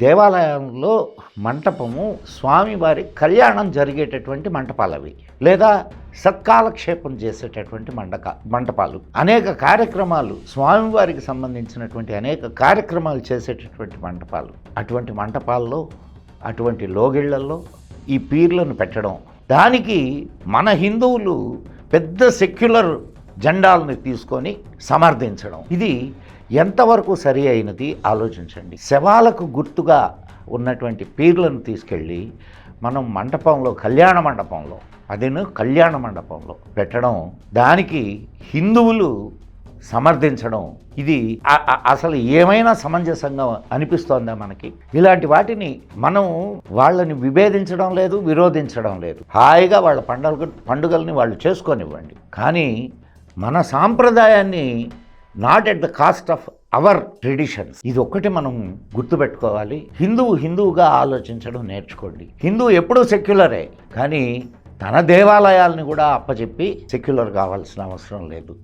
దేవాలయంలో మంటపము స్వామివారి కళ్యాణం జరిగేటటువంటి మంటపాలవి, లేదా సత్కాలక్షేపం చేసేటటువంటి మంటపాలు. అనేక కార్యక్రమాలు, స్వామివారికి సంబంధించినటువంటి అనేక కార్యక్రమాలు చేసేటటువంటి మంటపాలు. అటువంటి మంటపాల్లో, అటువంటి లోగిళ్లలో ఈ పీర్లను పెట్టడం, దానికి మన హిందువులు పెద్ద సెక్యులర్ జెండాలను తీసుకొని సమర్థించడం, ఇది ఎంతవరకు సరి అయినది ఆలోచించండి. శవాలకు గుర్తుగా ఉన్నటువంటి పీర్లను తీసుకెళ్ళి మనం మంటపంలో, కళ్యాణ మండపంలో పెట్టడం, దానికి హిందువులు సమర్థించడం, ఇది అసలు ఏమైనా సమంజసంగా అనిపిస్తోందా మనకి? ఇలాంటి వాటిని మనం వాళ్ళని విభేదించడం లేదు, విరోధించడం లేదు. హాయిగా వాళ్ళ పండుగల్ని వాళ్ళు చేసుకొనివ్వండి. కానీ మన సాంప్రదాయాన్ని not at the cost of our traditions, ఇది ఒక్కటి మనం గుర్తుపెట్టుకోవాలి. హిందువుగా ఆలోచించడం నేర్చుకోండి. హిందువు ఎప్పుడూ సెక్యులరే, కానీ తన దేవాలయాల్ని కూడా అప్పచెప్పి సెక్యులర్ కావాల్సిన అవసరం లేదు.